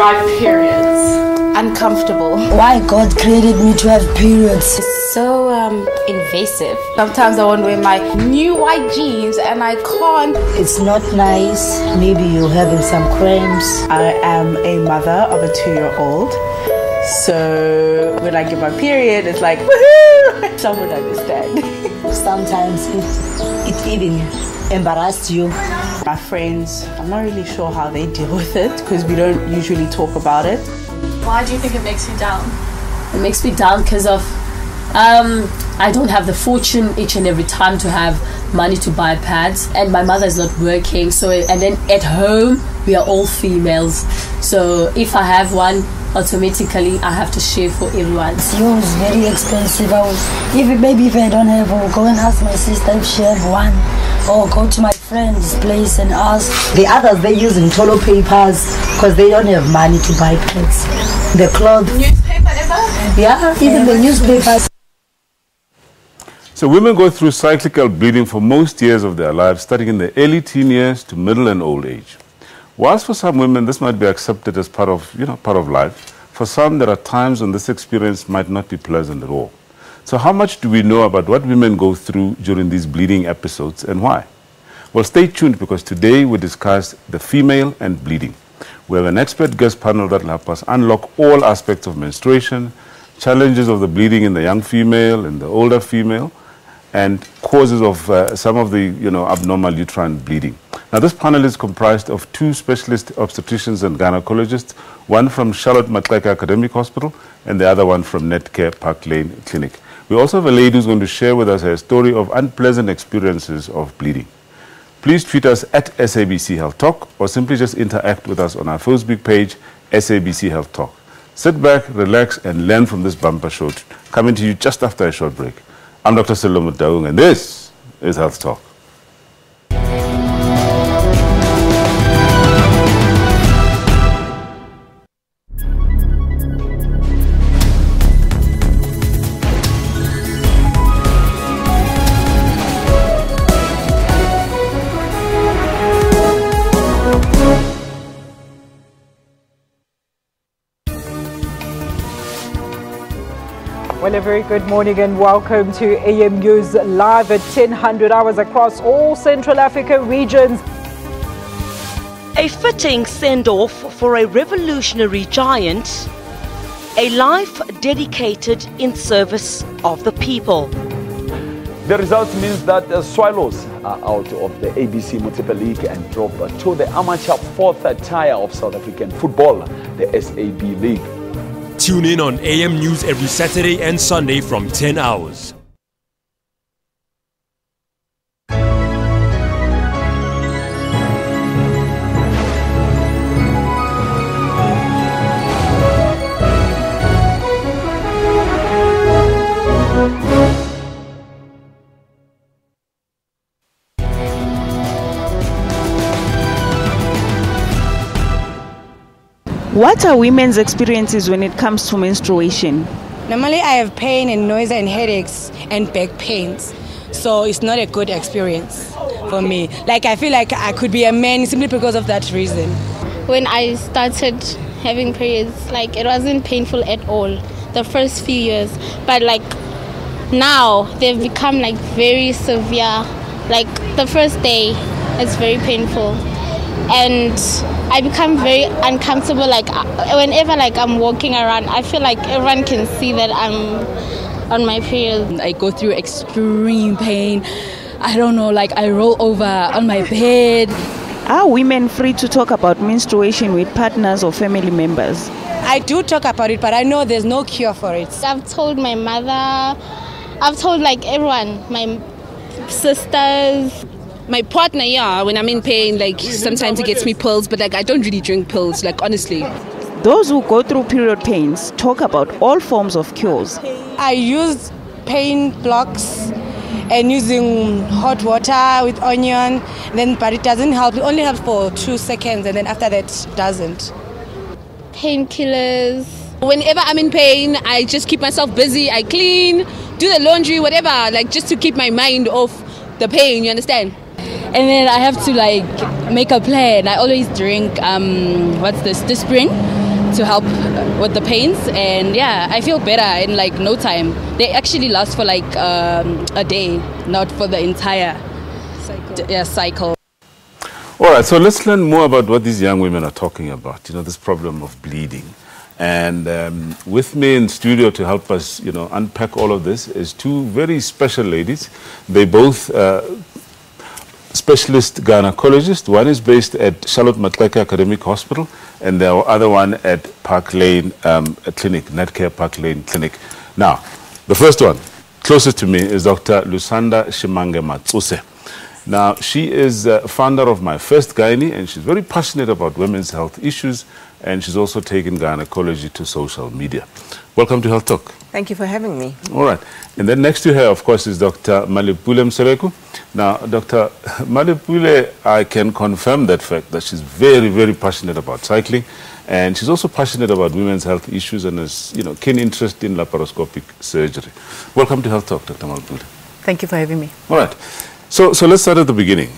my periods. Uncomfortable. Why God created me to have periods. It's so invasive. Sometimes I want to wear my new white jeans and I can't. It's not nice. Maybe you're having some cramps. I am a mother of a 2-year-old. So when I get my period, it's like, woohoo! Someone understand. Sometimes it even embarrassed you. My friends, I'm not really sure how they deal with it because we don't usually talk about it. Why do you think it makes you down? It makes me down because of I don't have the fortune each and every time to have money to buy pads, and my mother is not working, so and then at home we are all females, so if I have one, automatically I have to share for everyone. Yours is very expensive. Maybe if I don't have, I'll go and ask my sister if she have one, or go to my friend's place and ask. The others, they're using toilet papers because they don't have money to buy pads. The clothes. Newspaper ever? Yeah, even the newspapers. So women go through cyclical bleeding for most years of their lives, starting in the early teen years to middle and old age. Whilst for some women this might be accepted as part of life, for some there are times when this experience might not be pleasant at all. So how much do we know about what women go through during these bleeding episodes and why? Well, stay tuned because today we discuss the female and bleeding. We have an expert guest panel that will help us unlock all aspects of menstruation, challenges of the bleeding in the young female and the older female, and causes of some of the abnormal uterine bleeding. Now, this panel is comprised of 2 specialist obstetricians and gynecologists, one from Charlotte Maxeke Academic Hospital and the other one from Netcare Park Lane Clinic. We also have a lady who's going to share with us her story of unpleasant experiences of bleeding. Please tweet us at SABC Health Talk or simply just interact with us on our Facebook page, SABC Health Talk. Sit back, relax, and learn from this bumper show, coming to you just after a short break. I'm Dr. Selomit Daung, and this is Health Talk. Well, a very good morning and welcome to AM News live at 10:00 hours across all Central Africa regions. A fitting send-off for a revolutionary giant, a life dedicated in service of the people. The result means that the Swallows are out of the ABC Multiple League and drop to the amateur 4th tier of South African football, the SAB League. Tune in on AM News every Saturday and Sunday from 10 hours. What are women's experiences when it comes to menstruation? Normally I have pain and nausea and headaches and back pains. So it's not a good experience for me. Like I feel like I could be a man simply because of that reason. When I started having periods, like it wasn't painful at all the first few years. But like now they've become like very severe. Like the first day it's very painful. And I become very uncomfortable, like whenever like I'm walking around, I feel like everyone can see that I'm on my period. I go through extreme pain. I don't know, like I roll over on my bed. Are women free to talk about menstruation with partners or family members? I do talk about it, but I know there's no cure for it. I've told my mother, I've told like everyone, my sisters. My partner, yeah, when I'm in pain, like sometimes he gets me pills, but like I don't really drink pills, like honestly. Those who go through period pains talk about all forms of cures. I use pain blocks and using hot water with onion, but it doesn't help. It only helps for 2 seconds and then after that it doesn't. Painkillers. Whenever I'm in pain, I just keep myself busy. I clean, do the laundry, whatever, like just to keep my mind off the pain, you understand? And then I have to like make a plan. I always drink Dysmenorrhea. to help with the pains, and yeah, I feel better in like no time. They actually last for like a day, not for the entire cycle. All right, so let's learn more about what these young women are talking about, you know, this problem of bleeding. And with me in studio to help us, you know, unpack all of this is two very special ladies. They both specialist gynecologists. One is based at Charlotte Matleke Academic Hospital, and the other one at Park Lane Clinic, Netcare Park Lane Clinic. Now, the first one, closest to me, is Dr. Lusanda Shimange Matsuse. Now, she is founder of My First Gynae, and she's very passionate about women's health issues, and she's also taken gynecology to social media. Welcome to Health Talk. Thank you for having me. All right. And then next to her, of course, is Dr. Malipule Msereku. Now, Dr. Malipule, I can confirm that fact that she's very, very passionate about cycling, and she's also passionate about women's health issues and has, you know, keen interest in laparoscopic surgery. Welcome to Health Talk, Dr. Malipule. Thank you for having me. All right. So let's start at the beginning.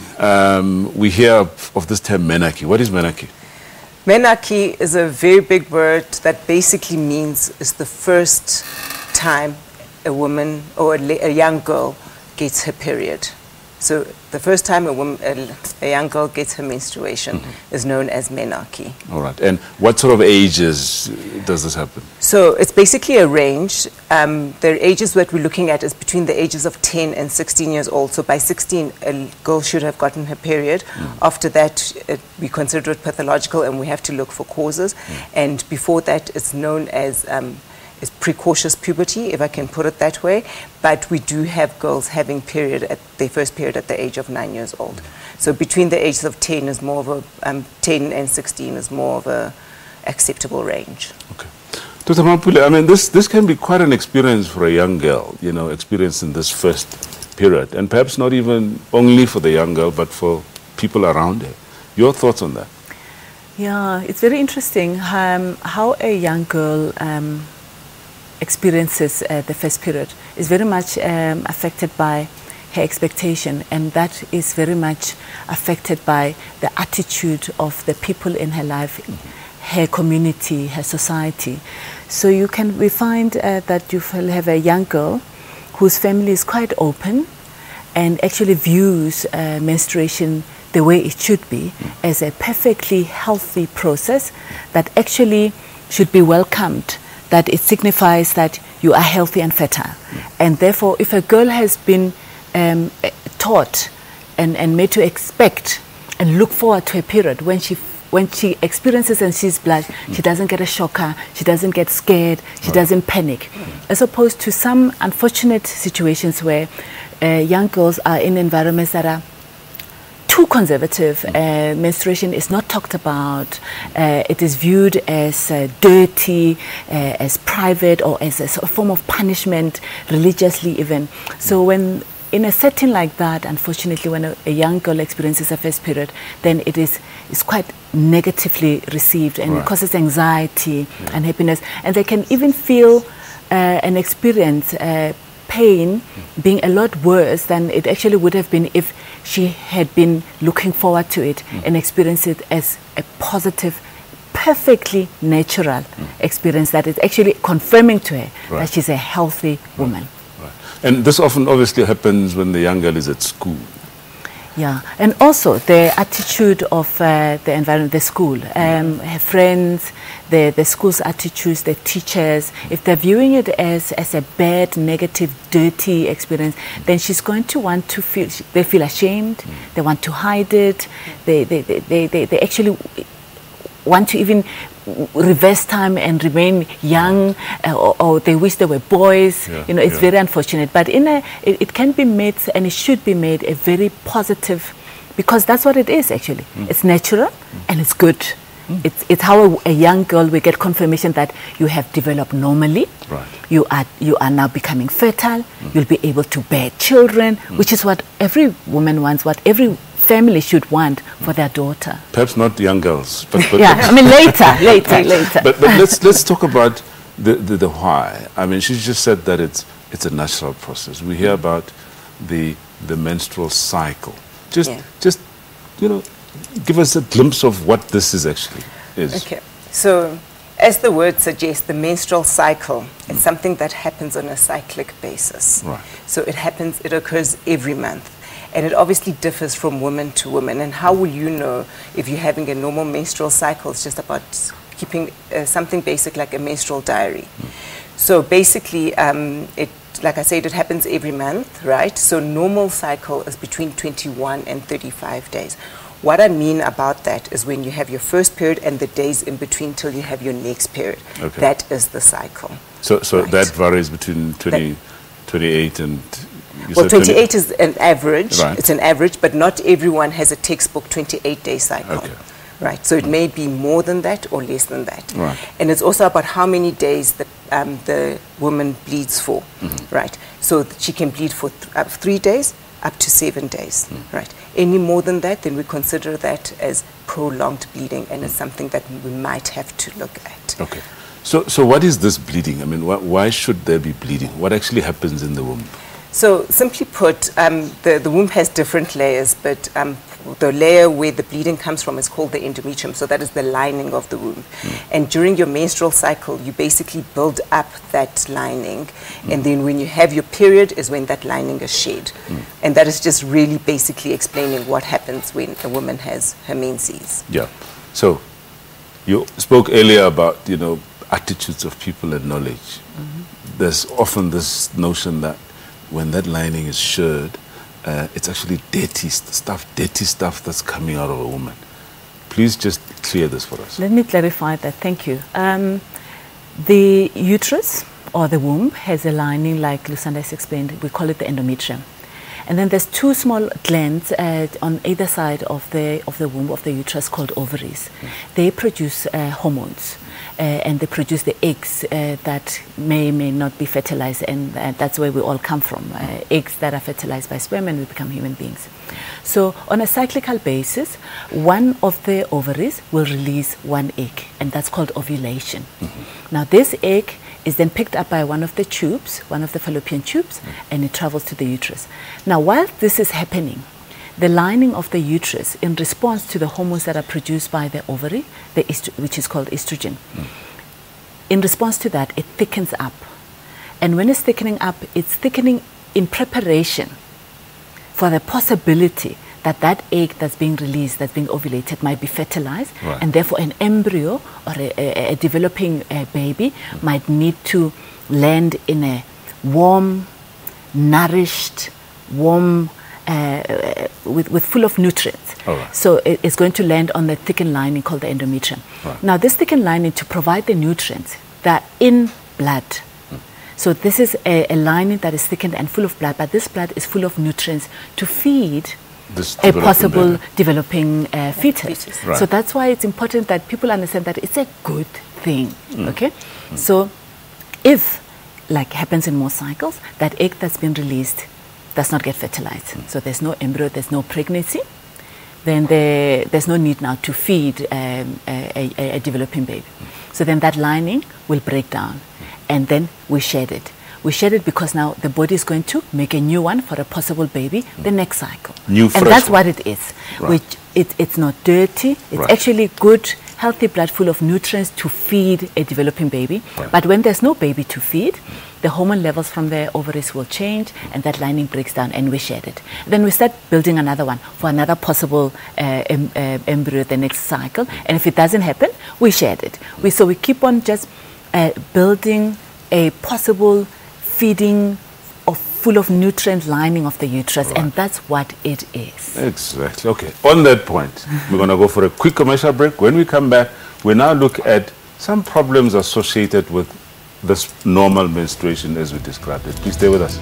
We hear of this term menarche. What is menarche? Menarche is a very big word that basically means it's the first time a woman or a young girl gets her period. So the first time a young girl gets her menstruation is known as menarche. All right. And what sort of ages does this happen? So it's basically a range. The ages that we're looking at is between the ages of 10 and 16 years old. So by 16, a girl should have gotten her period. After that, we consider it pathological and we have to look for causes. And before that, it's known as is precocious puberty, if I can put it that way. But we do have girls having their first period at the age of 9 years old. So between the ages of 10 is more of a 10 and 16 is more of a acceptable range. Okay. Dr. Mapule, I mean, this can be quite an experience for a young girl, you know, experiencing this first period, and perhaps not even only for the young girl, but for people around her. Your thoughts on that? Yeah, it's very interesting how a young girl experiences the first period is very much affected by her expectation, and that is very much affected by the attitude of the people in her life, her community, her society. So we find that you will have a young girl whose family is quite open and actually views menstruation the way it should be, as a perfectly healthy process that actually should be welcomed, that it signifies that you are healthy and fertile. And therefore, if a girl has been taught and made to expect and look forward to a period, when she experiences and sees blood, she doesn't get a shocker, she doesn't get scared, she doesn't panic. As opposed to some unfortunate situations where young girls are in environments that are too conservative. Menstruation is not talked about. It is viewed as dirty, as private, or as a form of punishment, religiously even. So when in a setting like that, unfortunately, when a young girl experiences a first period, then it's quite negatively received, and it causes anxiety and happiness. And they can even feel and experience pain being a lot worse than it actually would have been if she had been looking forward to it and experienced it as a positive, perfectly natural experience that is actually confirming to her that she's a healthy woman. And this often obviously happens when the young girl is at school. Yeah, and also the attitude of the environment, the school, her friends, the school's attitudes, the teachers. If they're viewing it as a bad, negative, dirty experience, then she's going to want to they feel ashamed, they want to hide it, they actually want to even reverse time and remain young, or they wish they were boys. You know, it's very unfortunate. But it can be made, and it should be made, a very positive, because that's what it is actually. It's natural and it's good. It's how a young girl will get confirmation that you have developed normally. You are now becoming fertile. You'll be able to bear children, which is what every woman wants, what every family should want for their daughter. Perhaps not young girls, but yeah, I mean later. But let's talk about the why. I mean, she just said that it's a natural process. We hear about the menstrual cycle. Just you know, give us a glimpse of what this is actually. Okay, so As the word suggests, the menstrual cycle is something that happens on a cyclic basis. Right. So it occurs every month. And it obviously differs from woman to woman. And how will you know if you're having a normal menstrual cycle? It's just about keeping something basic like a menstrual diary. So basically, like I said, it happens every month, right? So normal cycle is between 21 and 35 days. What I mean about that is when you have your first period and the days in between till you have your next period. Okay. That is the cycle. So right. that varies between 28 and... Well, 28 is an average. Right. It's an average, but not everyone has a textbook 28-day cycle. Okay. Right. So it may be more than that or less than that. Right. And it's also about how many days the woman bleeds for. Right. So she can bleed for 3 days up to 7 days. Right. Any more than that, then we consider that as prolonged bleeding, and it's something that we might have to look at. Okay. So what is this bleeding? I mean, why should there be bleeding? What actually happens in the womb? So simply put, the womb has different layers, but the layer where the bleeding comes from is called the endometrium. So that is the lining of the womb. And during your menstrual cycle, you basically build up that lining. And then when you have your period is when that lining is shed. And that is just really basically explaining what happens when a woman has her menses. Yeah. So you spoke earlier about, attitudes of people and knowledge. There's often this notion that when that lining is shed, it's actually dirty stuff that's coming out of a woman. Please just clear this for us. Let me clarify that. Thank you. The uterus or the womb has a lining, like Lusanda has explained. We call it the endometrium. And then there's two small glands on either side of the womb of the uterus called ovaries. They produce hormones. And they produce the eggs that may not be fertilized, and that's where we all come from. Eggs that are fertilized by sperm and we become human beings. So on a cyclical basis, one of the ovaries will release one egg, and that's called ovulation. Now this egg is then picked up by one of the tubes, one of the fallopian tubes, and it travels to the uterus. Now while this is happening, the lining of the uterus, in response to the hormones that are produced by the ovary, which is called estrogen, in response to that, it thickens up. And when it's thickening up, it's thickening in preparation for the possibility that that egg that's being released, that's being ovulated, might be fertilized, and therefore an embryo or a developing baby might need to land in a warm, nourished, warm, with full of nutrients. So it's going to land on the thickened lining called the endometrium. Now this thickened lining, to provide the nutrients that are in blood. So this is a lining that is thickened and full of blood, but this blood is full of nutrients to feed a possible developing fetus. So that's why it's important that people understand that it's a good thing. Okay? So if, like happens in most cycles, that egg that's been released does not get fertilized. So there's no embryo, there's no pregnancy, then there's no need now to feed a developing baby. So then that lining will break down, and then we shed it. We shed it because now the body is going to make a new one for a possible baby the next cycle. And that's what it is. It's not dirty, it's actually good, healthy blood full of nutrients to feed a developing baby. But when there's no baby to feed, the hormone levels from the ovaries will change, and that lining breaks down, and we shed it. Then we start building another one for another possible embryo the next cycle, and if it doesn't happen, we shed it. So we keep on just building a possible feeding of full of nutrient lining of the uterus, and that's what it is. Exactly. Okay. On that point, we're going to go for a quick commercial break. When we come back, we now look at some problems associated with this normal menstruation as we described it. Please stay with us.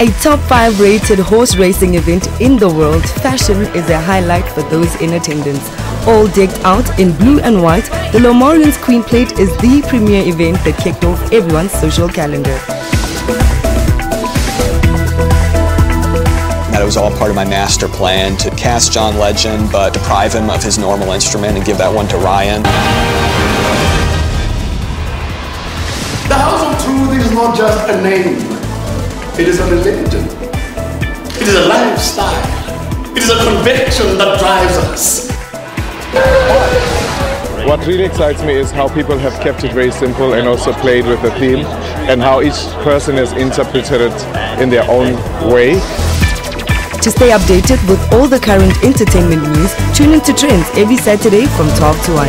A top 5 rated horse racing event in the world, fashion is a highlight for those in attendance. All decked out in blue and white, the Lomorians Queen Plate is the premier event that kicked off everyone's social calendar. That it was all part of my master plan to cast John Legend but deprive him of his normal instrument and give that one to Ryan. The House of Truth is not just a name, it is a religion. It is a lifestyle. It is a conviction that drives us. What really excites me is how people have kept it very simple and also played with the theme, and how each person has interpreted it in their own way. To stay updated with all the current entertainment news, tune into Trends every Saturday from 12 to 1.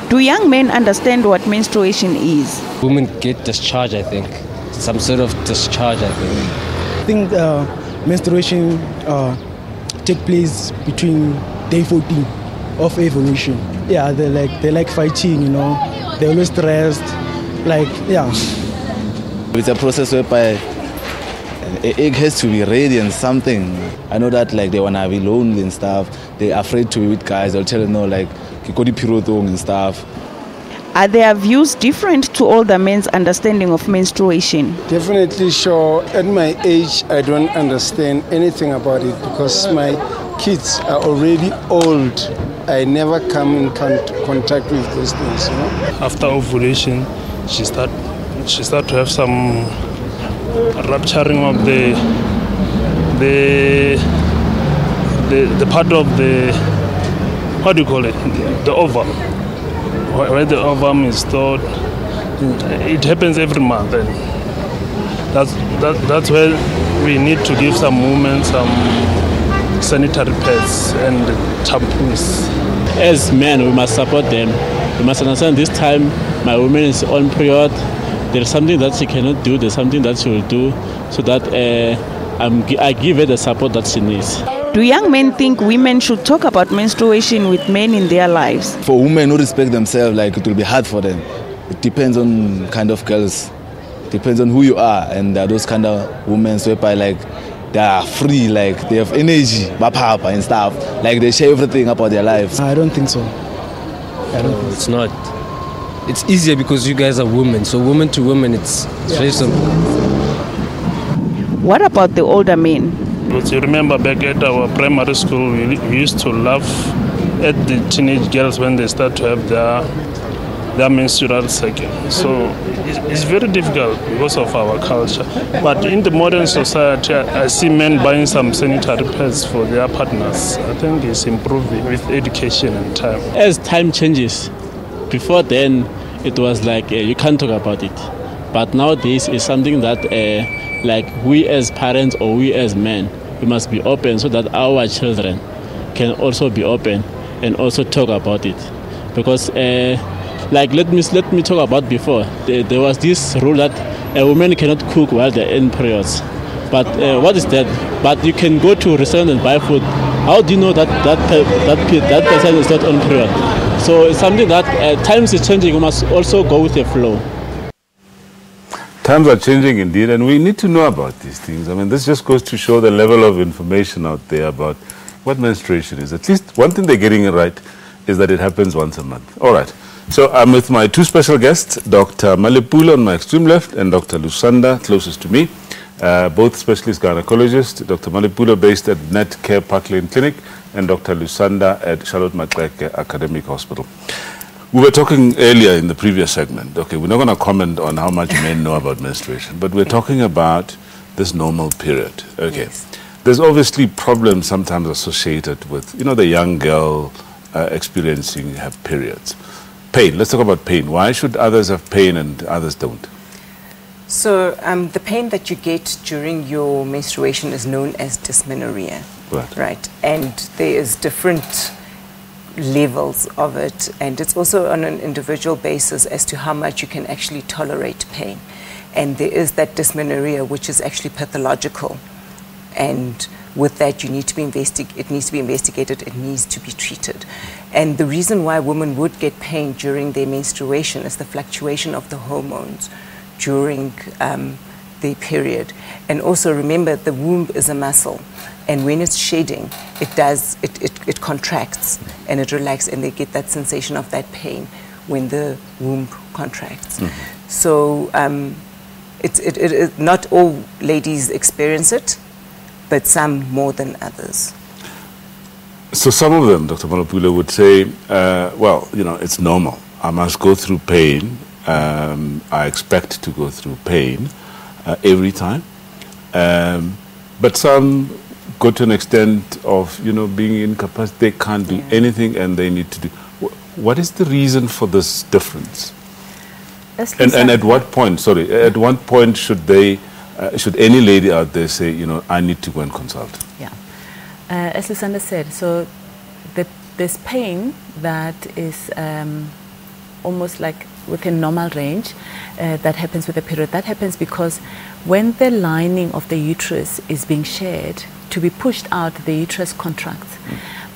Do young men understand what menstruation is? Women get discharge, I think. Some sort of discharge, I think. I think menstruation take place between day 14 of ovulation. Yeah, they like fighting, you know. They're always stressed, like, yeah. It's a process whereby an egg has to be ready and something. I know that like they wanna be lonely and stuff. They're afraid to be with guys. They'll tell them no, like and stuff. Are their views different to older men's understanding of menstruation? Definitely sure. At my age, I don't understand anything about it because my kids are already old. I never come in contact with those things, you know. After ovulation, she start to have some rupturing of the part of the, how do you call it, the ovum, where the ovum is stored. It happens every month, and that's where we need to give some women some sanitary pads and tampons. As men, we must support them. We must understand this time my woman is on period. There's something that she cannot do, there's something that she will do, so that I give her the support that she needs. Do young men think women should talk about menstruation with men in their lives? For women who respect themselves, like it will be hard for them. It depends on kind of girls. It depends on who you are, and there are those kind of women whereby like they are free, like they have energy, papa and stuff. Like they share everything about their lives. I don't think so. No, it's not. It's easier because you guys are women. So woman to woman, it's very simple. What about the older men? Because you remember back at our primary school, we used to laugh at the teenage girls when they start to have their menstrual cycle. So it's very difficult because of our culture. But in the modern society, I see men buying some sanitary pads for their partners. I think it's improving with education and time. As time changes, before then it was like you can't talk about it. But nowadays it's something that like we as parents or we as men, we must be open so that our children can also be open and also talk about it. Because like let me talk about before. There was this rule that a woman cannot cook while they're in periods. But what is that? But you can go to a restaurant and buy food. How do you know that person is not on period? So it's something that times is changing. We must also go with the flow. Times are changing indeed, and we need to know about these things. I mean, this just goes to show the level of information out there about what menstruation is. At least one thing they're getting it right is that it happens once a month. All right. So I'm with my two special guests, Dr. Malepula on my extreme left and Dr. Lusanda, closest to me, both specialist gynecologists. Dr. Malepula based at Net Care Park Lane Clinic and Dr. Lusanda at Charlotte Maxeke Academic Hospital. We were talking earlier in the previous segment, okay, we're not going to comment on how much men know about menstruation, but we're talking about this normal period, okay. Yes. There's obviously problems sometimes associated with, you know, the young girl experiencing her periods. Pain, let's talk about pain. Why should others have pain and others don't? So the pain that you get during your menstruation is known as dysmenorrhea, right? And there is different levels of it, and it's also on an individual basis as to how much you can actually tolerate pain. And there is that dysmenorrhea, which is actually pathological. And with that, it needs to be investigated, it needs to be treated. And the reason why women would get pain during their menstruation is the fluctuation of the hormones during their period. And also remember, the womb is a muscle. And when it's shedding, it contracts and it relaxes, and they get that sensation of that pain when the womb contracts. So not all ladies experience it, but some more than others. So some of them, Dr. Malapule, would say, well, you know, it's normal. I must go through pain. I expect to go through pain every time. But some go to an extent of, you know, being incapacitated. They can't do anything, and they need to do. What is the reason for this difference? And at what point, at what point should they, should any lady out there say, you know, I need to go and consult? Yeah. As Lucinda said, so this pain that is almost like within normal range, that happens with the period. That happens because when the lining of the uterus is being shed, to be pushed out, the uterus contracts.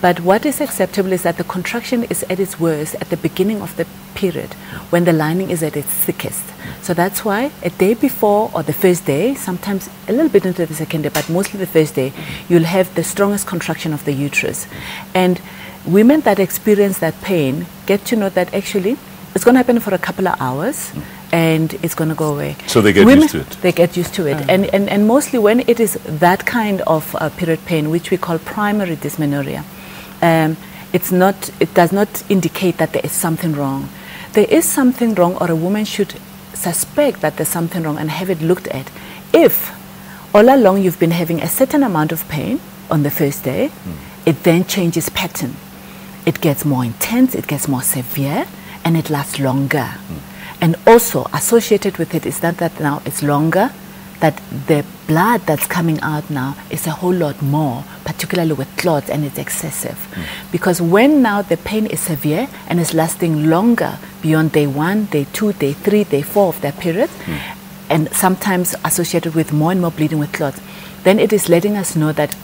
But what is acceptable is that the contraction is at its worst at the beginning of the period, when the lining is at its thickest. So that's why a day before or the first day, sometimes a little bit into the second day, but mostly the first day, you'll have the strongest contraction of the uterus. And women that experience that pain get to know that actually it's going to happen for a couple of hours and it's going to go away. So they get used to it? They get used to it. And mostly when it is that kind of period pain, which we call primary dysmenorrhea, it does not indicate that there is something wrong. There is something wrong, or a woman should suspect that there's something wrong and have it looked at if all along you've been having a certain amount of pain on the first day, it then changes pattern. It gets more intense, it gets more severe, and it lasts longer. And also associated with it is that now it's longer, that the blood that's coming out now is a whole lot more, particularly with clots, and it's excessive. Because when now the pain is severe and is lasting longer beyond day 1, day 2, day 3, day 4 of that period, and sometimes associated with more and more bleeding with clots, then it is letting us know that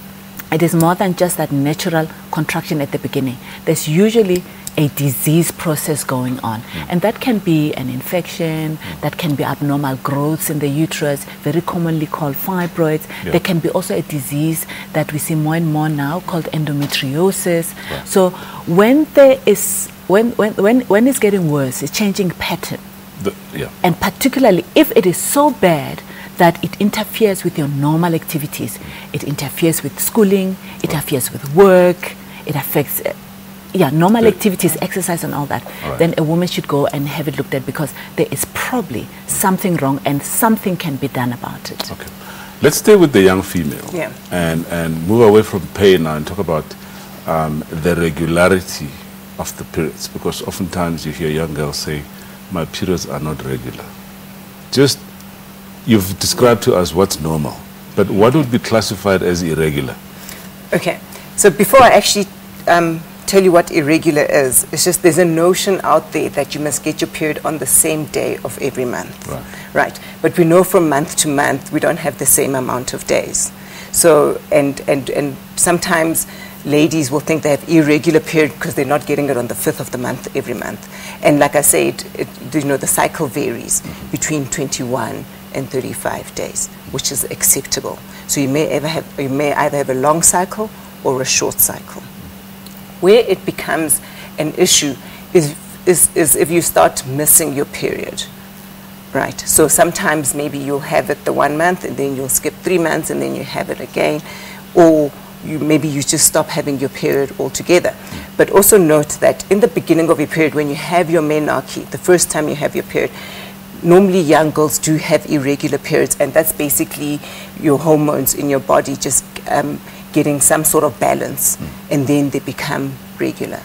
it is more than just that natural contraction at the beginning. There's usually a disease process going on, and that can be an infection, that can be abnormal growths in the uterus, very commonly called fibroids. There can be also a disease that we see more and more now called endometriosis. So when there is, when it's getting worse, it's changing pattern, and particularly if it is so bad that it interferes with your normal activities, it interferes with schooling, it interferes with work, it affects normal activities, exercise and all that, then a woman should go and have it looked at, because there is probably something wrong and something can be done about it. Okay. Let's stay with the young female and move away from pain now and talk about the regularity of the periods, because oftentimes you hear young girls say, my periods are not regular. Just, you've described to us what's normal, but what would be classified as irregular? Okay, so before I actually tell you what irregular is, it's just there's a notion out there that you must get your period on the same day of every month. Right. But we know from month to month we don't have the same amount of days. So, and sometimes ladies will think they have irregular period because they're not getting it on the 5th of the month every month. And like I said, you know, the cycle varies between 21 and 35 days, which is acceptable. So you may either have a long cycle or a short cycle. Where it becomes an issue is if you start missing your period, right? So sometimes maybe you'll have it the 1 month and then you'll skip 3 months and then you have it again, or maybe you just stop having your period altogether. But also note that in the beginning of your period, when you have your menarche, the first time you have your period, normally young girls do have irregular periods, and that's basically your hormones in your body just getting some sort of balance, and then they become regular.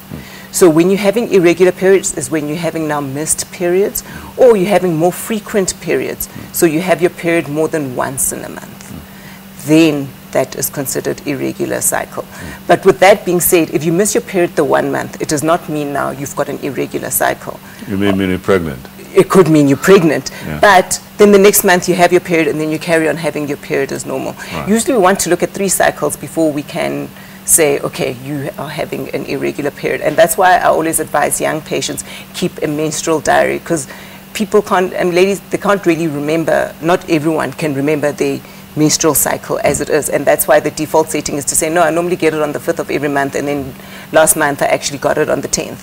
So when you're having irregular periods is when you're having now missed periods, or you're having more frequent periods. So you have your period more than once in a month. Then that is considered irregular cycle. But with that being said, if you miss your period the 1 month, it does not mean now you've got an irregular cycle. You may mean you're pregnant. it could mean you're pregnant. But then the next month you have your period, and then you carry on having your period as normal. Usually we want to look at 3 cycles before we can say, okay, you are having an irregular period. And that's why I always advise young patients, keep a menstrual diary, because people can't, and ladies, they can't really remember, not everyone can remember their menstrual cycle as it is. And that's why the default setting is to say, no, I normally get it on the 5th of every month, and then last month I actually got it on the 10th.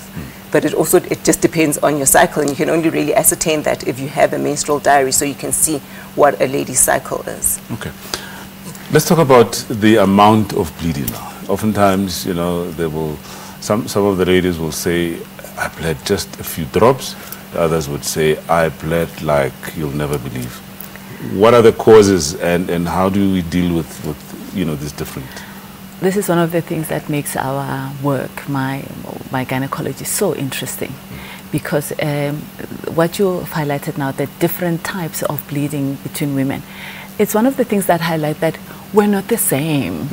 But it just depends on your cycle, and you can only really ascertain that if you have a menstrual diary, so you can see what a lady's cycle is. Okay. Let's talk about the amount of bleeding now. Oftentimes, you know, some of the ladies will say, I bled just a few drops. The others would say, I bled like you'll never believe. What are the causes, and how do we deal with you know, these different? This is one of the things that makes our work, my gynecology, so interesting, because what you highlighted now, the different types of bleeding between women, it's one of the things that highlight that we're not the same.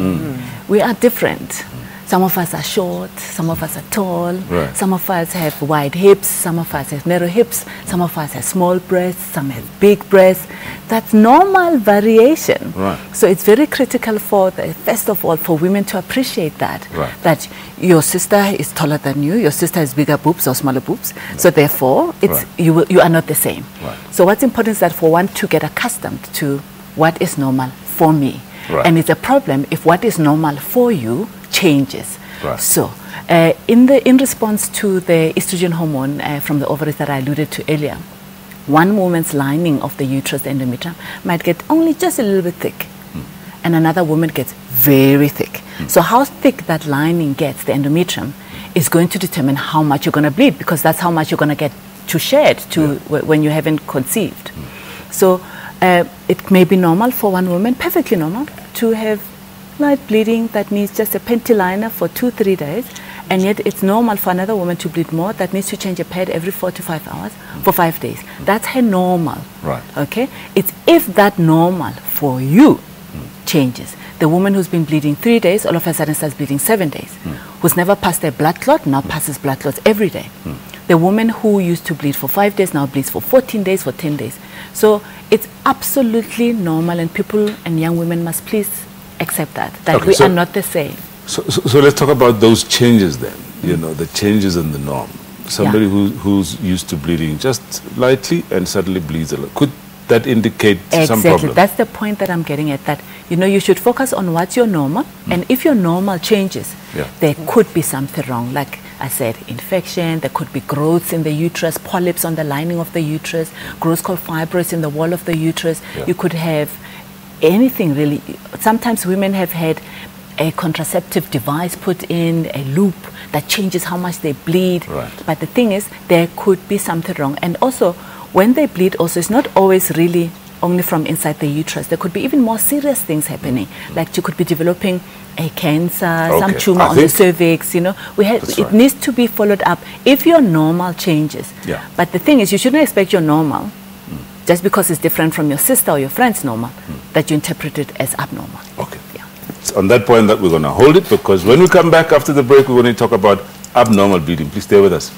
We are different. Some of us are short, some of us are tall, some of us have wide hips, some of us have narrow hips, some of us have small breasts, some have big breasts. That's normal variation. So it's very critical first of all, for women to appreciate that, that your sister is taller than you, your sister has bigger boobs or smaller boobs, so therefore you are not the same. So what's important is that for one to get accustomed to what is normal for me. And it's a problem if what is normal for you changes. So in response to the estrogen hormone from the ovaries that I alluded to earlier, one woman's lining of the uterus, the endometrium, might get only just a little bit thick, and another woman gets very thick. So how thick that lining gets, the endometrium, is going to determine how much you're going to bleed, because that's how much you're going to get to shed when you haven't conceived. So it may be normal for one woman, perfectly normal, to have light bleeding that needs just a panty liner for 2-3 days, and yet it's normal for another woman to bleed more that needs to change a pad every 4 to 5 hours for 5 days. That's her normal. Okay? It's if that normal for you changes. The woman who's been bleeding 3 days all of a sudden starts bleeding 7 days, who's never passed a blood clot now passes blood clots every day. The woman who used to bleed for 5 days now bleeds for 14 days, for 10 days. So it's absolutely normal, and people and young women must please accept that we are not the same. So let's talk about those changes then, you know, the changes in the norm. Somebody who's used to bleeding just lightly and suddenly bleeds a lot. Could that indicate some problem? Exactly, that's the point that I'm getting at, that, you know, you should focus on what's your normal, and if your normal changes, there could be something wrong. Like I said, infection, there could be growths in the uterus, polyps on the lining of the uterus, growths called fibroids in the wall of the uterus. You could have anything really. Sometimes women have had a contraceptive device put in, a loop that changes how much they bleed. But the thing is, there could be something wrong. And also, when they bleed also, it's not always really only from inside the uterus. There could be even more serious things happening. Like you could be developing a cancer, some tumor on the cervix, you know. It needs to be followed up if your normal changes. But the thing is, you shouldn't expect your normal, just because it's different from your sister or your friend's normal, that you interpret it as abnormal. It's on that point that we're going to hold it, because when we come back after the break, we're going to talk about abnormal bleeding. Please stay with us.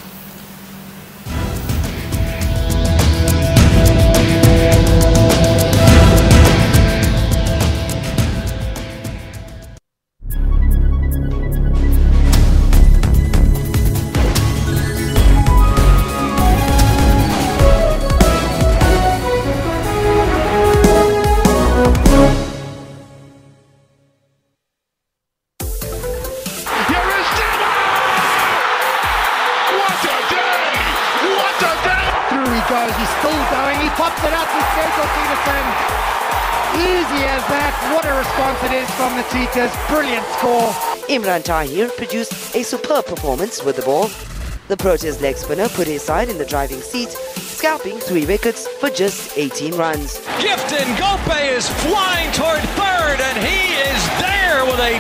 Brilliant score. Imran Tahir produced a superb performance with the ball. The Proteas leg spinner put his side in the driving seat, scalping 3 wickets for just 18 runs. Gifton Gope is flying toward third, and he is there with a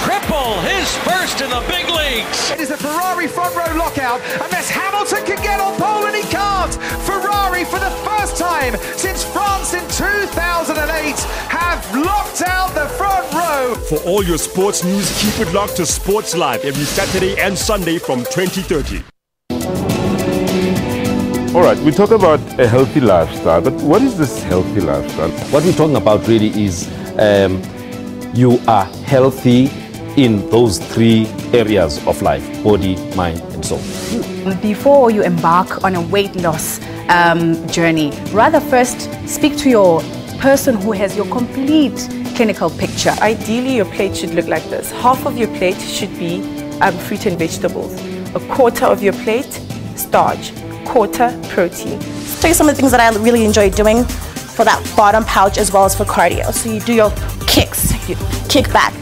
triple, his first in the big leagues. It is a Ferrari front row lockout, unless Hamilton can get on pole, and he can't. Ferrari, for the first time since France in 2008, have locked out the front row. For all your sports news, keep it locked to Sports Live every Saturday and Sunday from 20:30. All right, we talk about a healthy lifestyle, but what is this healthy lifestyle? What we're talking about really is you are healthy in those 3 areas of life: body, mind, and soul. Before you embark on a weight loss journey, rather first speak to your person who has your complete clinical picture. Ideally, your plate should look like this. Half of your plate should be fruit and vegetables. A quarter of your plate, starch. Quarter, protein. Tell you some of the things that I really enjoy doing for that bottom pouch as well as for cardio. So you do your kicks, you kick back.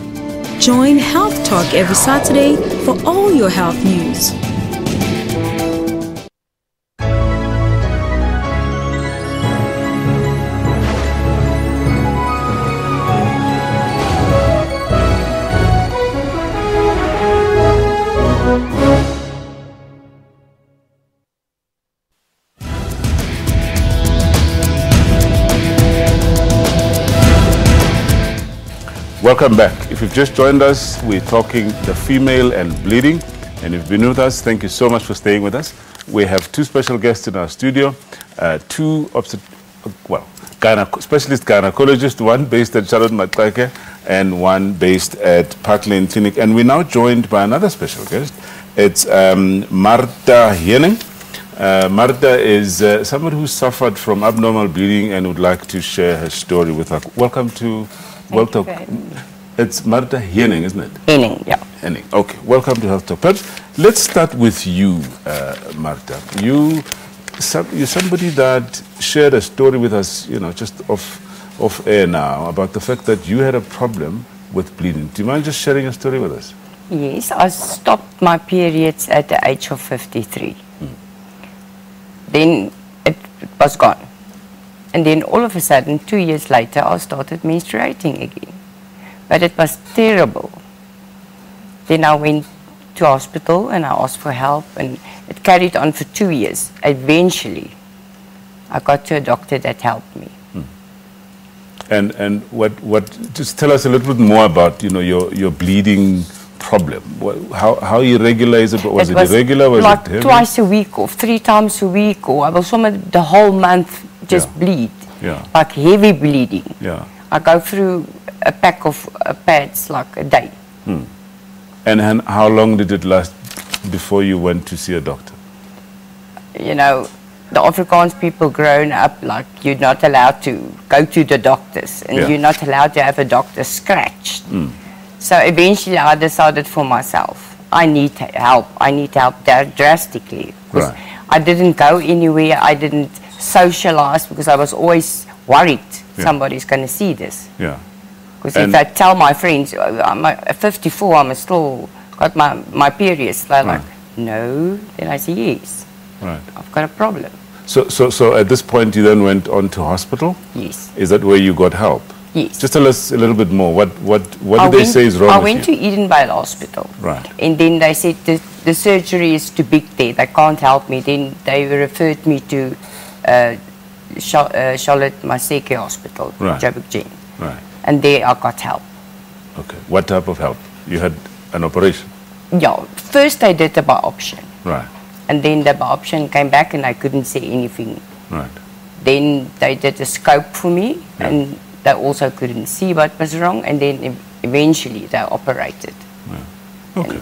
Join Health Talk every Saturday for all your health news. Welcome back. If you've just joined us, we're talking the female and bleeding. And if you've been with us, thank you so much for staying with us. We have 2 special guests in our studio, 2 specialist gynecologists, one based at Charlotte Matlake and one based at Park Lane Clinic. And we're now joined by another special guest. It's Martha Henning. Martha is somebody who suffered from abnormal bleeding and would like to share her story with us. Welcome to Health Talk. It's Martha Henning, isn't it? Henning, yeah. Henning. Okay, welcome to Health Talk. Perhaps let's start with you, Martha. You're somebody that shared a story with us, you know, just off air now, about the fact that you had a problem with bleeding. Do you mind just sharing your story with us? Yes, I stopped my periods at the age of 53. Then it was gone. And then all of a sudden, 2 years later, I started menstruating again. But it was terrible. Then I went to hospital and I asked for help, and it carried on for 2 years. Eventually, I got to a doctor that helped me. And what? Just tell us a little bit more about, you know, your bleeding problem. How irregular is it? Was it irregular? Was like it heavy? Twice a week or 3 times a week, or I was the whole month just bleed. Yeah. Like heavy bleeding. Yeah. I go through a pack of pads like a day. And how long did it last before you went to see a doctor? You know, the Afrikaans people grown up like you're not allowed to go to the doctors, and you're not allowed to have a doctor scratched. So eventually I decided for myself, I need help. I need help drastically. Because I didn't go anywhere. I didn't socialize because I was always worried somebody's going to see this. Yeah. Because if I tell my friends, I'm 54, I'm still got my periods, they're like, no. Then I say, yes. Right. I've got a problem. So at this point you then went on to hospital? Yes. Is that where you got help? Yes. Just tell us a little bit more. What did they say is wrong with you? I went to Edenvale Hospital. Right. And then they said the surgery is too big there. They can't help me. Then they referred me to Charlotte Maseke Hospital, Joburg Gen. Right. And there I got help. Okay. What type of help? You had an operation? Yeah. First they did the biopsy. Right. And then the biopsy came back and I couldn't see anything. Right. Then they did a scope for me and they also couldn't see what was wrong, and then eventually they operated. Okay.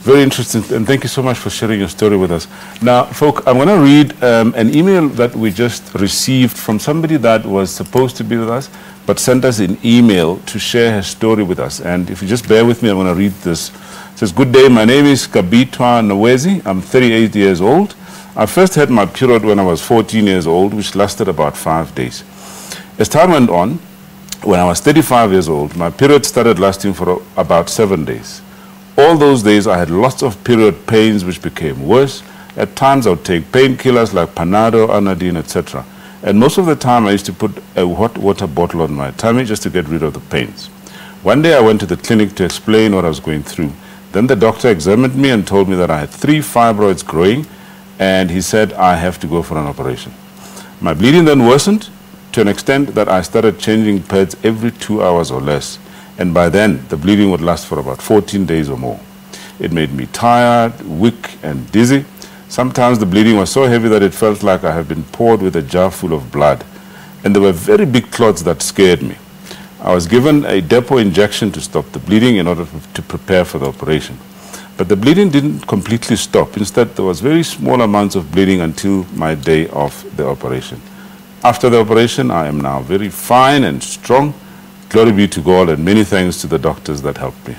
Very interesting, and thank you so much for sharing your story with us. Now, folk, I'm going to read an email that we just received from somebody that was supposed to be with us, but sent us an email to share her story with us. And if you just bear with me, I'm going to read this. It says, "Good day, my name is Kabitwa Nwezi. I'm 38 years old. I first had my period when I was 14 years old, which lasted about 5 days. As time went on, when I was 35 years old, my period started lasting for about 7 days. All those days, I had lots of period pains, which became worse. At times, I would take painkillers like Panado, Anadine, etc. And most of the time, I used to put a hot water bottle on my tummy just to get rid of the pains. One day, I went to the clinic to explain what I was going through. Then the doctor examined me and told me that I had 3 fibroids growing, and he said I have to go for an operation. My bleeding then worsened to an extent that I started changing pads every 2 hours or less. And by then, the bleeding would last for about 14 days or more. It made me tired, weak, and dizzy. Sometimes the bleeding was so heavy that it felt like I had been poured with a jar full of blood. And there were very big clots that scared me. I was given a depot injection to stop the bleeding in order to prepare for the operation. But the bleeding didn't completely stop. Instead, there was very small amounts of bleeding until my day of the operation. After the operation, I am now very fine and strong. Glory be to God, and many thanks to the doctors that helped me.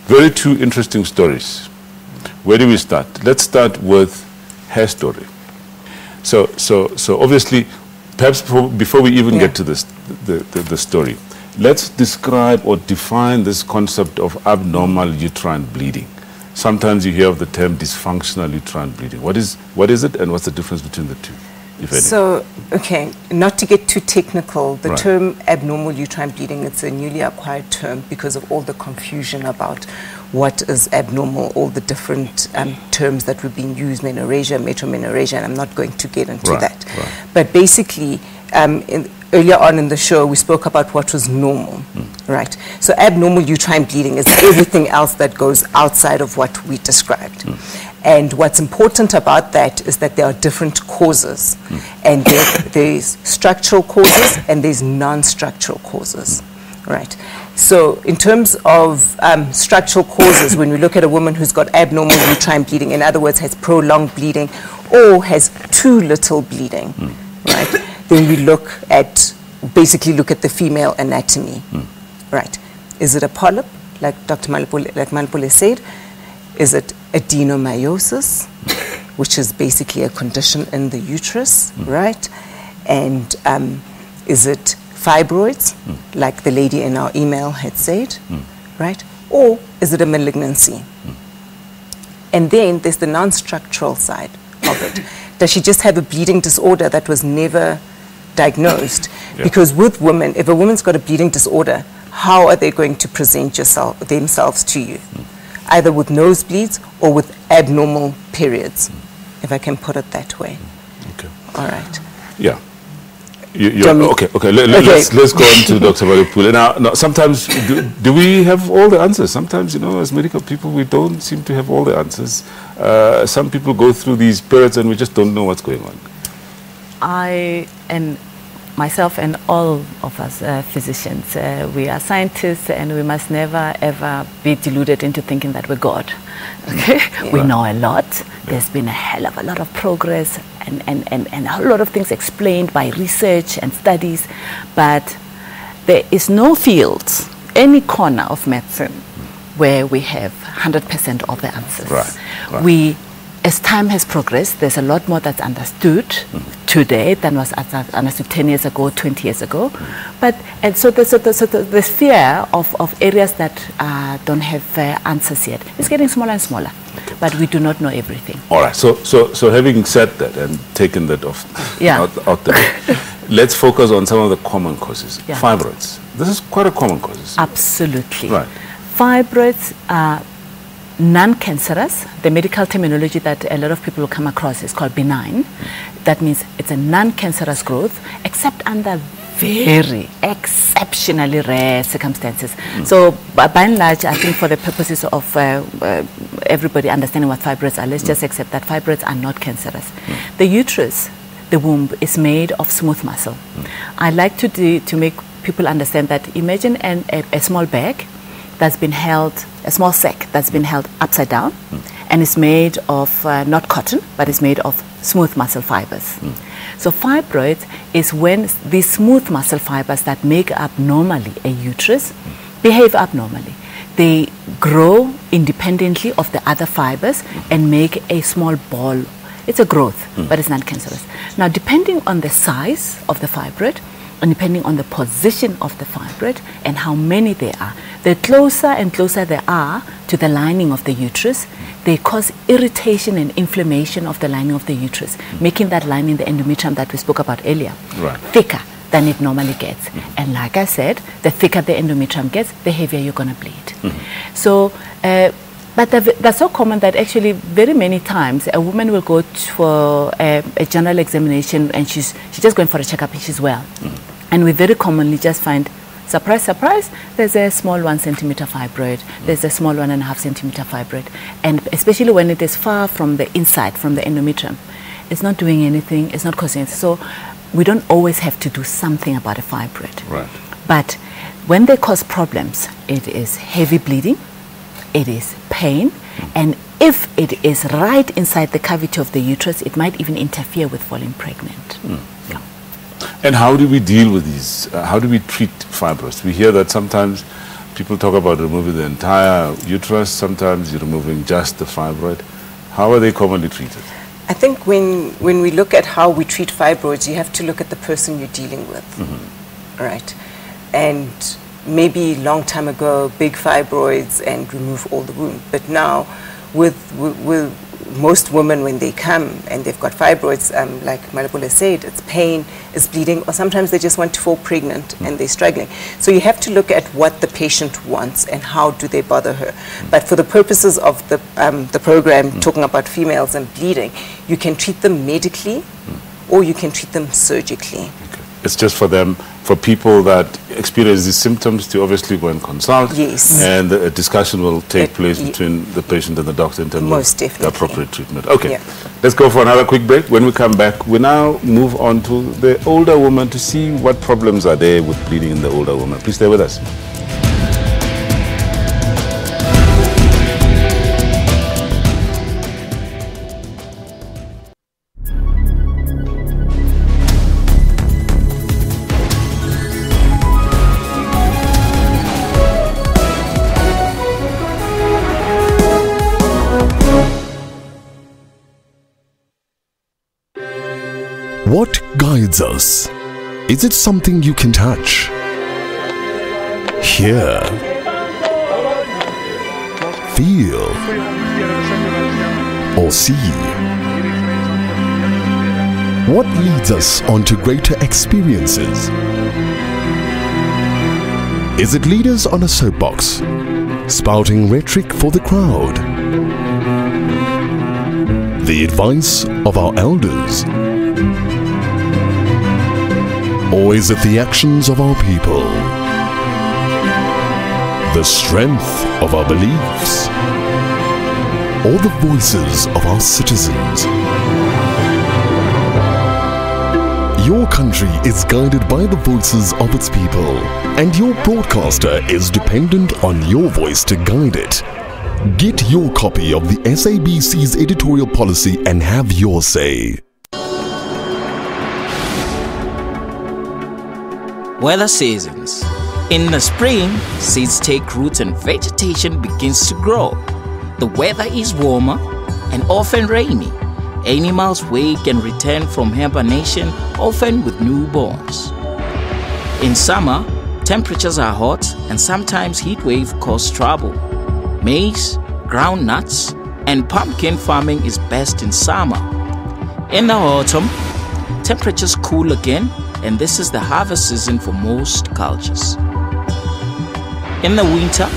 Very two interesting stories. Where do we start? Let's start with her story. So obviously, perhaps before we even get to this, the story, let's describe or define this concept of abnormal uterine bleeding. Sometimes you hear of the term dysfunctional uterine bleeding. What is it, and what's the difference between the two, if any? So, okay, not to get too technical, the Right. term abnormal uterine bleeding, it's a newly acquired term because of all the confusion about what is abnormal, all the different terms that were being used, menorrhagia, metromenorrhagia, and I'm not going to get into that. But basically, earlier on in the show, we spoke about what was normal, right? So abnormal uterine bleeding is everything else that goes outside of what we described. And what's important about that is that there are different causes. And there's structural causes and there's non-structural causes, right? So in terms of structural causes, when we look at a woman who's got abnormal uterine bleeding, in other words, has prolonged bleeding or has too little bleeding, right? Then we basically look at the female anatomy, right? Is it a polyp, like Dr. Malapule said? Is it adenomyosis, which is basically a condition in the uterus, right? And is it fibroids, like the lady in our email had said, right? Or is it a malignancy? And then there's the non-structural side of it. Does she just have a bleeding disorder that was never diagnosed? Because with women, if a woman's got a bleeding disorder, how are they going to present themselves to you? Either with nosebleeds or with abnormal periods, if I can put it that way. Okay. All right. Yeah. Okay. Let's go on to Dr. Malapule. Now, sometimes, do we have all the answers? Sometimes, as medical people, we don't seem to have all the answers. Some people go through these periods and we just don't know what's going on. I and myself and all of us physicians, we are scientists, and we must never ever be deluded into thinking that we're God. Okay? We know a lot. There's been a hell of a lot of progress and a whole lot of things explained by research and studies, but there is no field, any corner of medicine, where we have 100% of the answers. Right. As time has progressed, there's a lot more that's understood today than was understood 10 years ago, 20 years ago. So the fear of areas that don't have answers yet is getting smaller and smaller. But we do not know everything. All right. So having said that and taken that off out there, let's focus on some of the common causes. Fibroids. This is quite a common cause. Absolutely. Right. Fibroids are non-cancerous. The medical terminology that a lot of people will come across is called benign. That means it's a non-cancerous growth, except under very exceptionally rare circumstances. So by and large, I think for the purposes of everybody understanding what fibroids are, let's just accept that fibroids are not cancerous. The uterus, the womb, is made of smooth muscle. I like to make people understand that imagine a small bag that's been held, a small sack that's been held upside down, and it's made of not cotton, but it's made of smooth muscle fibers. So fibroids is when these smooth muscle fibers that make up normally a uterus behave abnormally. They grow independently of the other fibers and make a small ball. It's a growth, but it's not cancerous. Now, depending on the size of the fibroid, and depending on the position of the fibroid and how many there are, the closer and closer they are to the lining of the uterus, they cause irritation and inflammation of the lining of the uterus, making that lining, the endometrium that we spoke about earlier, thicker than it normally gets. And like I said, the thicker the endometrium gets, the heavier you're going to bleed. So, but that's so common that actually very many times a woman will go for a general examination and she's just going for a checkup and she's well. And we very commonly just find Surprise, surprise, there's a small 1 centimeter fibroid, there's a small 1.5 centimeter fibroid. And especially when it is far from the inside, from the endometrium, it's not doing anything, it's not causing anything. So we don't always have to do something about a fibroid. Right. But when they cause problems, it is heavy bleeding, it is pain, and if it is right inside the cavity of the uterus, it might even interfere with falling pregnant. Yeah. And how do we deal with these? How do we treat fibroids? We hear that sometimes people talk about removing the entire uterus, sometimes you're removing just the fibroid. How are they commonly treated? I think when we look at how we treat fibroids, you have to look at the person you're dealing with, right? And maybe long time ago, big fibroids and remove all the wound. But now, with most women, when they come and they've got fibroids, like Malabula said, it's pain, it's bleeding, or sometimes they just want to fall pregnant and they're struggling. So you have to look at what the patient wants and how do they bother her. But for the purposes of the program, talking about females and bleeding, you can treat them medically or you can treat them surgically. It's just for them, for people that experience these symptoms, to obviously go and consult. Yes. And a discussion will take place between the patient and the doctor in terms of the appropriate treatment. Okay, let's go for another quick break. When we come back, we now move on to the older woman to see what problems are there with bleeding in the older woman. Please stay with us. What guides us? Is it something you can touch, hear, feel, or see? What leads us on to greater experiences? Is it leaders on a soapbox, spouting rhetoric for the crowd? The advice of our elders? Or is it the actions of our people? The strength of our beliefs? Or the voices of our citizens? Your country is guided by the voices of its people, and your broadcaster is dependent on your voice to guide it. Get your copy of the SABC's editorial policy and have your say. Weather seasons. In the spring, seeds take root and vegetation begins to grow. The weather is warmer and often rainy. Animals wake and return from hibernation, often with newborns. In summer, temperatures are hot and sometimes heat wave cause trouble. Maize, groundnuts, and pumpkin farming is best in summer. In the autumn, temperatures cool again, and this is the harvest season for most cultures. In the winter,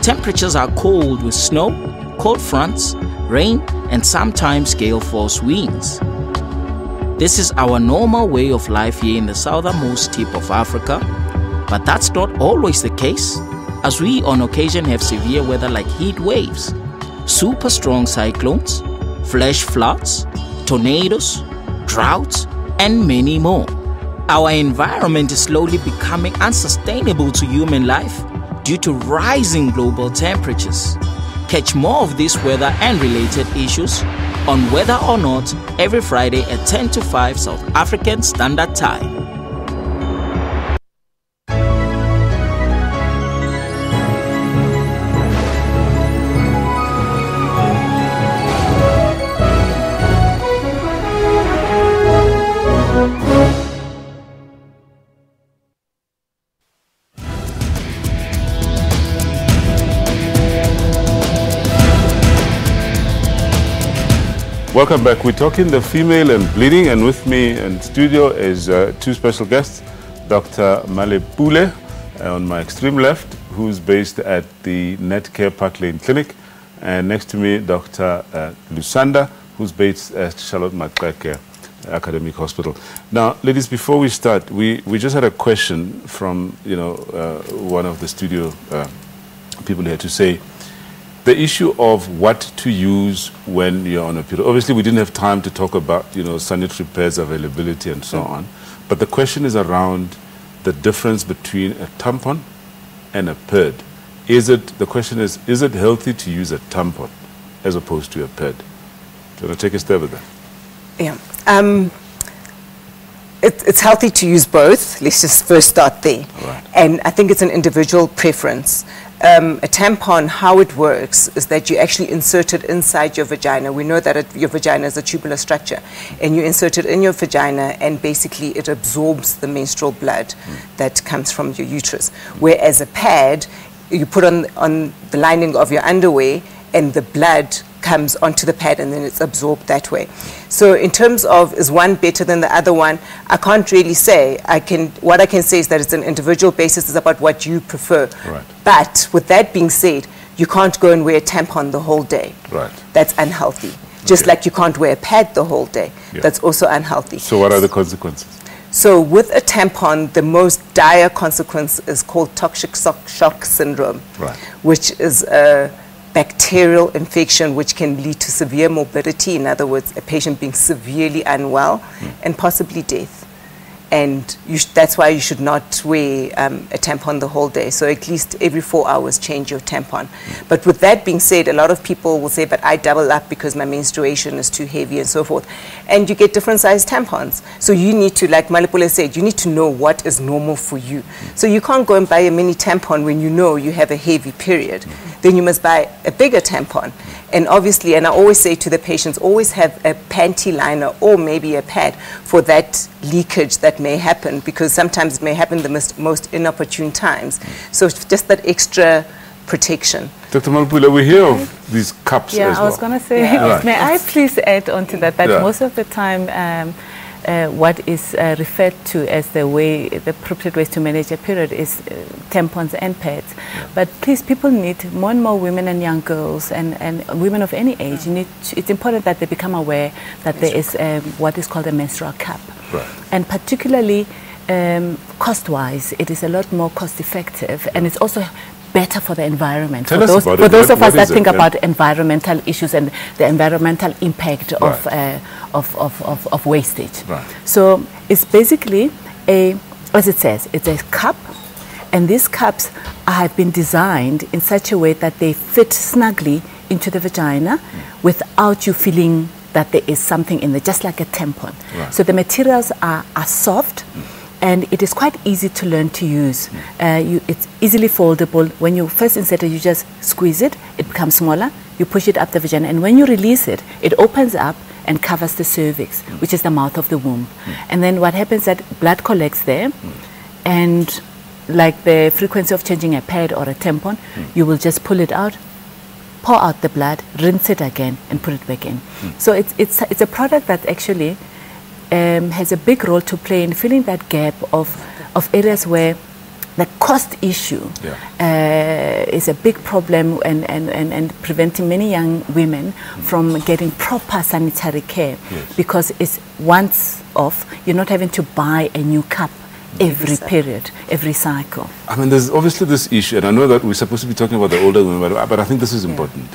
temperatures are cold with snow, cold fronts, rain, and sometimes gale force winds. This is our normal way of life here in the southernmost tip of Africa, but that's not always the case, as we on occasion have severe weather like heat waves, super strong cyclones, flash floods, tornadoes, droughts, and many more. Our environment is slowly becoming unsustainable to human life due to rising global temperatures. Catch more of this weather and related issues on Whether or Not every Friday at 10 to 5 South African Standard Time. Welcome back. We're talking the female and bleeding, and with me in studio is two special guests, Dr. Malebule on my extreme left, who's based at the Netcare Park Lane Clinic, and next to me, Dr. Lusanda, who's based at Charlotte Maxeke Academic Hospital. Now, ladies, before we start, we just had a question from, one of the studio people here to say, the issue of what to use when you're on a period. Obviously, we didn't have time to talk about, sanitary pads availability and so on. But the question is around the difference between a tampon and a pad. The question is it healthy to use a tampon as opposed to a pad? Do you want to take a stab at that? Yeah. It's healthy to use both. Let's just first start there. Right. And I think it's an individual preference. A tampon, how it works is that you actually insert it inside your vagina. We know that your vagina is a tubular structure, and you insert it in your vagina, and basically it absorbs the menstrual blood that comes from your uterus. Whereas a pad, you put on the lining of your underwear, and the blood comes onto the pad, and then it's absorbed that way. So in terms of, is one better than the other one, I can't really say. What I can say is that it's an individual basis. It's about what you prefer. Right. But with that being said, you can't go and wear a tampon the whole day. Right. That's unhealthy. Just like you can't wear a pad the whole day. Yeah. That's also unhealthy. So what are the consequences? So with a tampon, the most dire consequence is called toxic shock syndrome, right, which is a bacterial infection which can lead to severe morbidity. In other words, a patient being severely unwell and possibly death. And that's why you should not wear a tampon the whole day. So at least every 4 hours, change your tampon. But with that being said, a lot of people will say, but I double up because my menstruation is too heavy and so forth. And you get different sized tampons. So you need to, like Malipule said, you need to know what is normal for you. So you can't go and buy a mini tampon when you know you have a heavy period. Then you must buy a bigger tampon. And obviously, and I always say to the patients, always have a panty liner or maybe a pad for that leakage that may happen, because sometimes it may happen the most inopportune times. So just that extra protection. Dr. Malipule, we hear of these cups as well. Yeah, I was going to say, Right. may I please add on to that, most of the time, what is referred to as the appropriate ways to manage a period is tampons and pads. But please, people need, more and more women and young girls and women of any age, it's important that they become aware that there is what is called a menstrual cup. Right. And particularly cost-wise, it is a lot more cost-effective, and it's also better for the environment. Tell us about it. For those of What us that is it? think about environmental issues and the environmental impact of wastage. Right. So it's basically as it says, it's a cup, and these cups have been designed in such a way that they fit snugly into the vagina without you feeling that there is something in there, just like a tampon. Right. So the materials are soft, and it is quite easy to learn to use. It's easily foldable. When you first insert it, you just squeeze it, it becomes smaller, you push it up the vagina, and when you release it, it opens up and covers the cervix, which is the mouth of the womb. And then what happens is that blood collects there, and like the frequency of changing a pad or a tampon, you will just pull it out, pour out the blood, rinse it again, and put it back in. So it's a product that actually has a big role to play in filling that gap of areas where the cost issue is a big problem and preventing many young women from getting proper sanitary care, because it's once off, you're not having to buy a new cup every period, every cycle. I mean, there's obviously this issue, and I know that we're supposed to be talking about the older women, but I think this is important.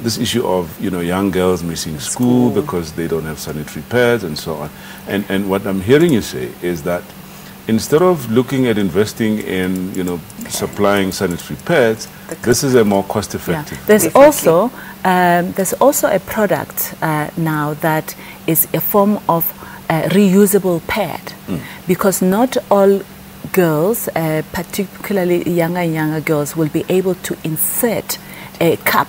This issue of, young girls missing school because they don't have sanitary pads and so on. And what I'm hearing you say is that instead of looking at investing in, supplying sanitary pads, this is a more cost-effective. There's also a product now that is a form of reusable pad, because not all girls, particularly younger and younger girls, will be able to insert a cup,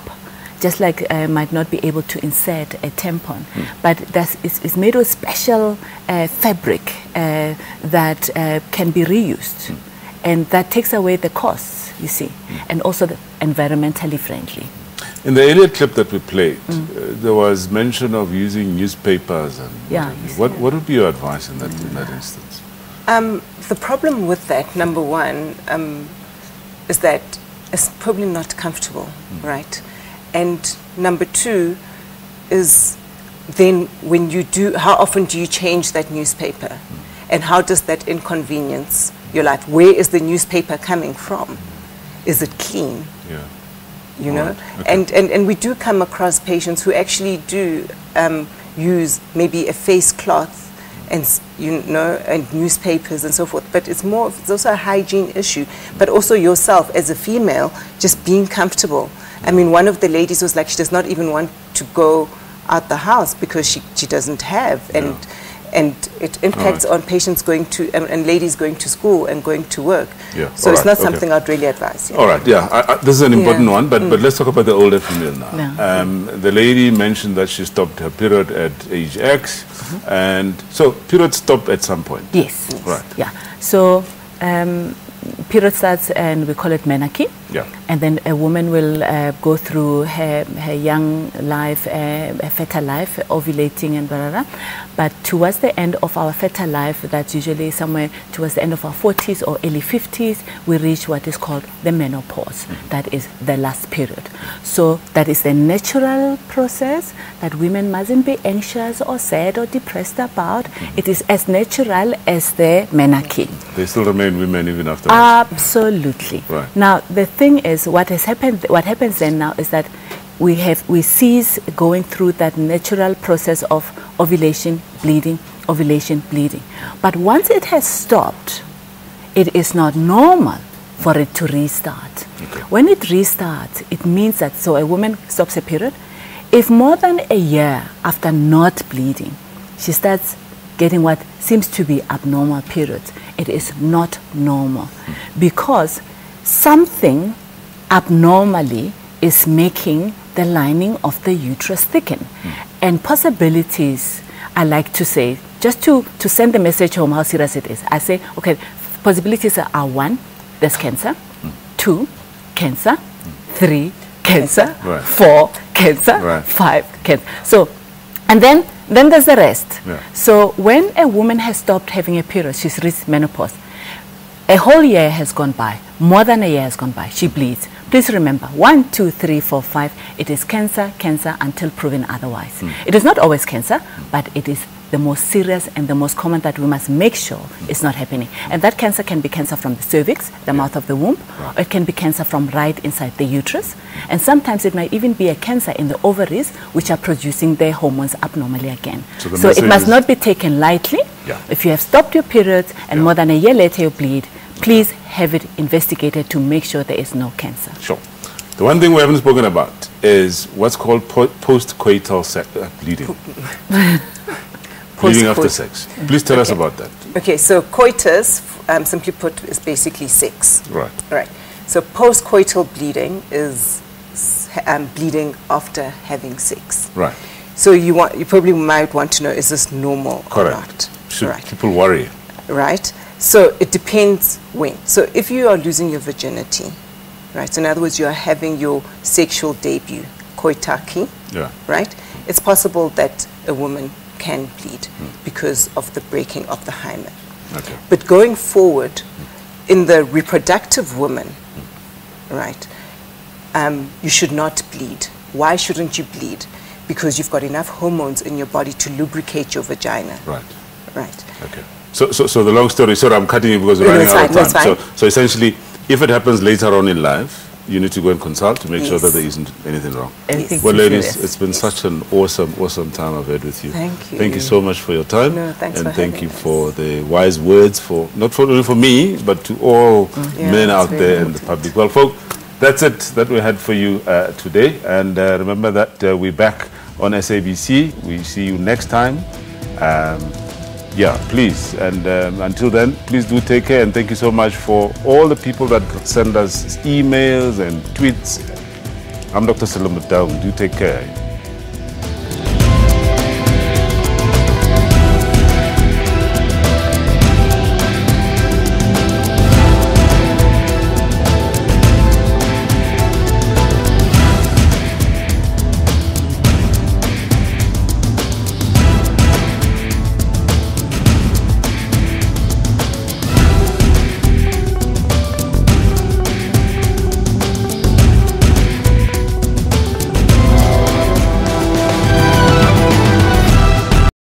just like might not be able to insert a tampon. But it's made with special fabric that can be reused, and that takes away the costs, you see, and also environmentally friendly. In the earlier clip that we played, there was mention of using newspapers. And what would be your advice in that instance? The problem with that, number one, is that it's probably not comfortable, right? And number two is then when you do, how often do you change that newspaper? And how does that inconvenience your life? Where is the newspaper coming from? Is it clean? Yeah. You know? Okay. And we do come across patients who actually do use maybe a face cloth and, you know, and newspapers and so forth. But it's also a hygiene issue. But also yourself as a female, just being comfortable. I mean, one of the ladies was like, she does not even want to go out the house because she doesn't have. And it impacts on patients going to, and ladies going to school and going to work. Yeah. So it's not something I'd really advise. All right, this is an important one, but let's talk about the older female now. The lady mentioned that she stopped her period at age X, and so periods stop at some point. Yes. Right. Yeah. So period starts and we call it menarche. Yeah. And then a woman will go through her young life, her fertile life, ovulating and blah, blah, blah. But towards the end of our fertile life, that's usually somewhere towards the end of our 40s or early 50s, we reach what is called the menopause. That is the last period. So that is a natural process that women mustn't be anxious or sad or depressed about. It is as natural as the menarche. They still remain women even after that. Absolutely. Right. Now the thing is, what happens then now is that we cease going through that natural process of ovulation, bleeding, ovulation, bleeding. But once it has stopped, it is not normal for it to restart. When it restarts, it means that, so a woman stops her period. If more than a year after not bleeding, she starts getting what seems to be abnormal periods, it is not normal, because something abnormally is making the lining of the uterus thicken. And possibilities, I like to say, just to send the message home how serious it is, I say, okay, possibilities are 1, there's cancer, 2, cancer, 3, cancer, 4, cancer, 5, cancer. So, and then there's the rest. So when a woman has stopped having a period, she's reached menopause, a whole year has gone by, more than a year has gone by, she bleeds. Please remember, 1, 2, 3, 4, 5, it is cancer, cancer until proven otherwise. It is not always cancer, but it is the most serious and the most common that we must make sure is not happening. And that cancer can be cancer from the cervix, the mouth of the womb, or it can be cancer from right inside the uterus. And sometimes it might even be a cancer in the ovaries, which are producing their hormones abnormally again. So it must not be taken lightly. If you have stopped your periods and more than a year later you bleed, please have it investigated to make sure there is no cancer. Sure. The one thing we haven't spoken about is what's called post-coital bleeding. Bleeding after sex. Please tell us about that. Okay, so coitus, simply put, is basically sex. Right. Right. So post-coital bleeding is bleeding after having sex. Right. So you probably might want to know, is this normal or not? Should people worry? Right. So it depends when. So if you are losing your virginity, right, so in other words, you are having your sexual debut, koitaki, right, it's possible that a woman can bleed because of the breaking of the hymen. Okay. But going forward, in the reproductive woman, right, you should not bleed. Why shouldn't you bleed? Because you've got enough hormones in your body to lubricate your vagina. Right. Right. Okay. So the long story, sorry, I'm cutting you because we're running out of time. So essentially, if it happens later on in life, you need to go and consult to make sure that there isn't anything wrong. Well, ladies, it's been such an awesome time I've had with you. Thank you. Thank you so much for your time. No, thanks and for thank you for the wise words, not only for me, but to all men out there in the public. Well, folks, that's it that we had for you today. And remember that we're back on SABC. We see you next time. Please. And until then, please do take care. And thank you so much for all the people that send us emails and tweets. I'm Dr. Salam Down. Do take care.